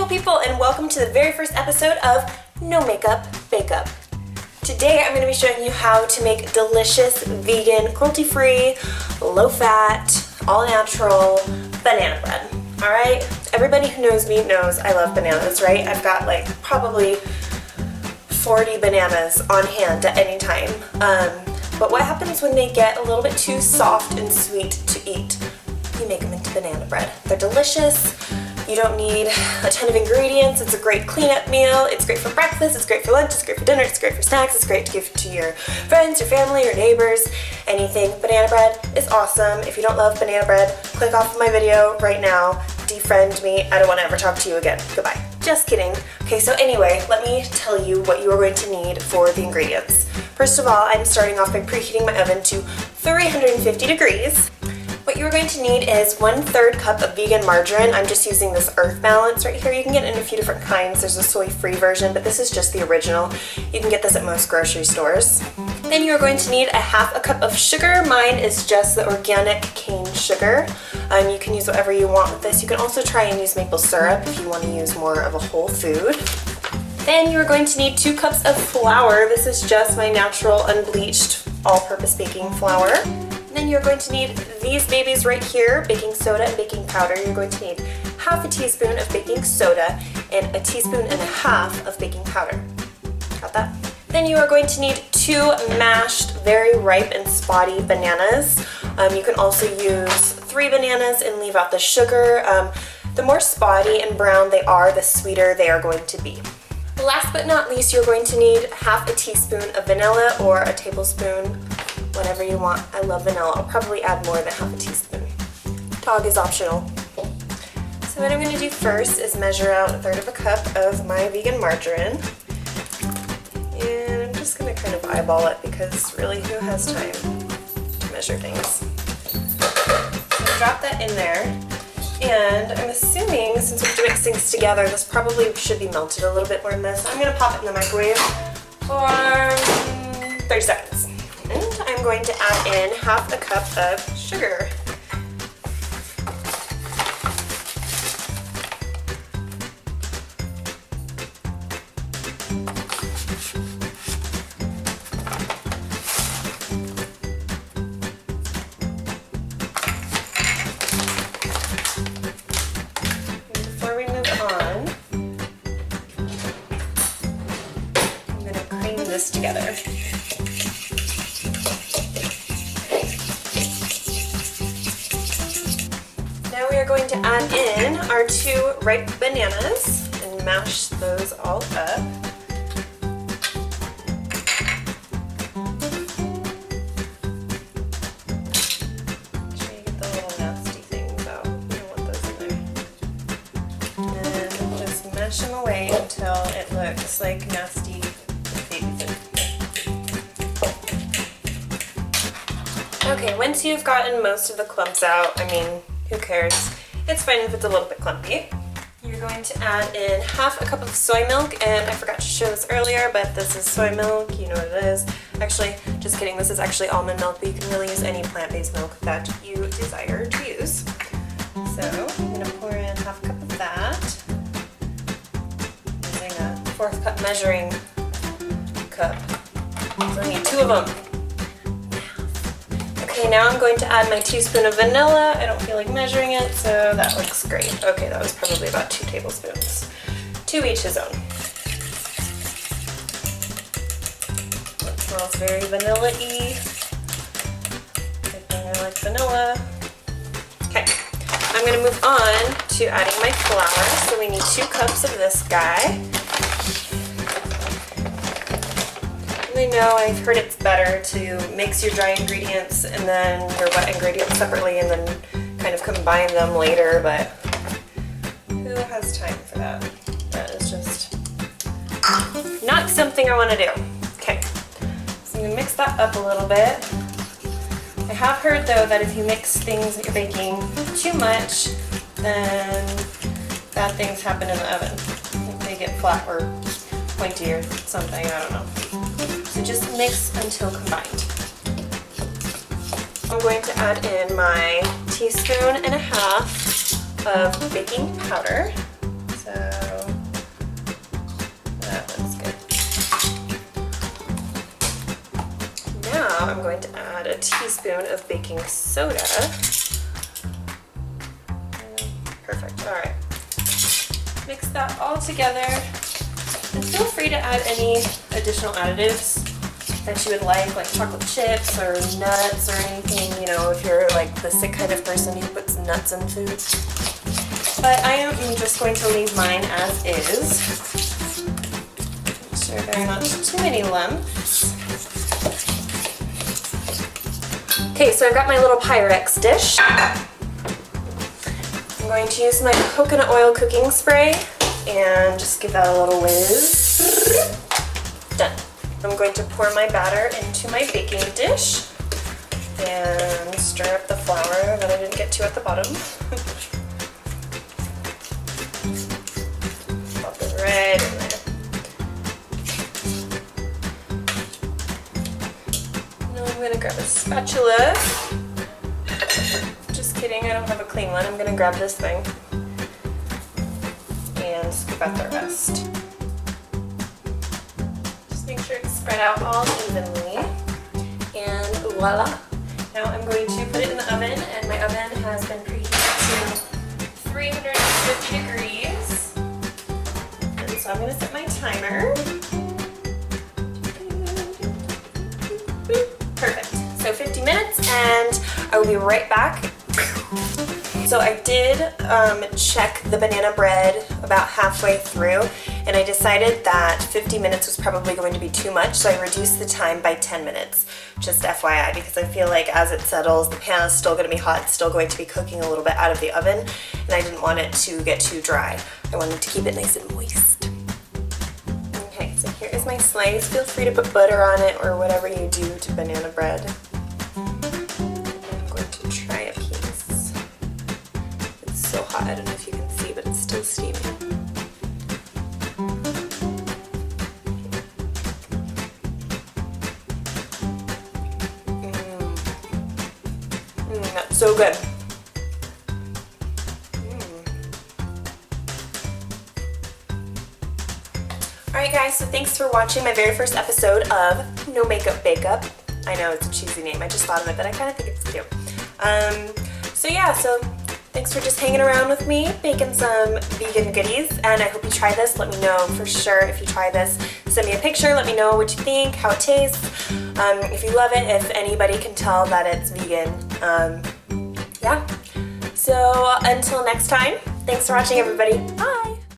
people, and welcome to the very first episode of No Makeup Bakeup. Today I'm going to be showing you how to make delicious, vegan, cruelty-free, low-fat, all-natural banana bread. Alright? Everybody who knows me knows I love bananas, right? I've got like probably 40 bananas on hand at any time. But what happens when they get a little bit too soft and sweet to eat? You make them into banana bread. They're delicious. You don't need a ton of ingredients. It's a great cleanup meal. It's great for breakfast, it's great for lunch, it's great for dinner, it's great for snacks, it's great to give to your friends, your family, your neighbors, anything. Banana bread is awesome. If you don't love banana bread, click off of my video right now. Defriend me. I don't want to ever talk to you again. Goodbye. Just kidding. Okay, so anyway, let me tell you what you are going to need for the ingredients. First of all, I'm starting off by preheating my oven to 350 degrees. What you're going to need is 1/3 cup of vegan margarine. I'm just using this Earth Balance right here. You can get it in a few different kinds. There's a soy-free version, but this is just the original. You can get this at most grocery stores. Then you're going to need 1/2 cup of sugar. Mine is just the organic cane sugar. You can use whatever you want with this. You can also try and use maple syrup if you want to use more of a whole food. Then you're going to need 2 cups of flour. This is just my natural unbleached all-purpose baking flour. Then you're going to need these babies right here, baking soda and baking powder. You're going to need 1/2 teaspoon of baking soda and 1.5 teaspoons of baking powder. Got that? Then you are going to need 2 mashed, very ripe and spotty bananas. You can also use 3 bananas and leave out the sugar. The more spotty and brown they are, the sweeter they are going to be. Last but not least, you're going to need 1/2 teaspoon of vanilla or a tablespoon, whatever you want. I love vanilla. I'll probably add more than 1/2 teaspoon. Dog is optional. So what I'm going to do first is measure out 1/3 cup of my vegan margarine. And I'm just going to kind of eyeball it because really, who has time to measure things? So drop that in there. And I'm assuming, since we're mixing things together, this probably should be melted a little bit more than this. I'm going to pop it in the microwave for 30 seconds. And I'm going to add in 1/2 cup of sugar. Before we move on, I'm going to cream this together. Now we are going to add in our 2 ripe bananas and mash those all up. Make sure you get the little nasty things out. You don't want those in there. And just mash them away until it looks like nasty baby food. Okay, once you've gotten most of the clumps out, I mean, who cares? It's fine if it's a little bit clumpy. You're going to add in 1/2 cup of soy milk, and I forgot to show this earlier, but this is soy milk, you know what it is. Actually, just kidding, this is actually almond milk, but you can really use any plant-based milk that you desire to use. So, I'm going to pour in 1/2 cup of that, using a 1/4 cup measuring cup. So I need 2 of them. Okay, now I'm going to add my teaspoon of vanilla. I don't feel like measuring it, so that looks great. Okay, that was probably about 2 tablespoons. To each his own. It smells very vanilla-y. Good thing I like vanilla. Okay, I'm going to move on to adding my flour. So we need 2 cups of this guy. I know I've heard it's better to mix your dry ingredients and then your wet ingredients separately and then kind of combine them later, but who has time for that? That is just not something I want to do. Okay, so I'm going to mix that up a little bit. I have heard though that if you mix things that you're baking too much, then bad things happen in the oven. Like they get flat or pointy or something, I don't know. So just mix until combined. I'm going to add in my 1.5 teaspoons of baking powder. So tablespoon of baking soda. Perfect, all right. Mix that all together. And feel free to add any additional additives that you would like chocolate chips or nuts or anything, you know, if you're like the sick kind of person who puts nuts in food. But I am just going to leave mine as is. Make sure there are not too many lumps. Okay, so I've got my little Pyrex dish. I'm going to use my coconut oil cooking spray and just give that a little whiz. Done. I'm going to pour my batter into my baking dish and stir up the flour that I didn't get to at the bottom. Pop it right in there. Now I'm going to grab a spatula. Just kidding, I don't have a clean one. I'm going to grab this thing and scoop out the rest. Make sure it's spread out all evenly, and voila. Now I'm going to put it in the oven, and my oven has been preheated to 350 degrees. And so I'm going to set my timer. Perfect. So 50 minutes, and I will be right back. So I did check the banana bread about halfway through, and I decided that 50 minutes was probably going to be too much, so I reduced the time by 10 minutes. Just FYI, because I feel like as it settles, the pan is still going to be hot, it's still going to be cooking a little bit out of the oven, and I didn't want it to get too dry. I wanted to keep it nice and moist. Okay, so here is my slice. Feel free to put butter on it or whatever you do to banana bread. I'm going to try a piece. It's so hot, I don't know if you can see, but it's still steaming. That's so good. Alright guys, so thanks for watching my very first episode of No Makeup Bakeup. I know it's a cheesy name, I just thought of it, but I kind of think it's cute. So thanks for just hanging around with me, baking some vegan goodies, and I hope you try this. Let me know for sure if you try this. Send me a picture, let me know what you think, how it tastes, if you love it, if anybody can tell that it's vegan. Yeah. So until next time, thanks for watching everybody. Bye!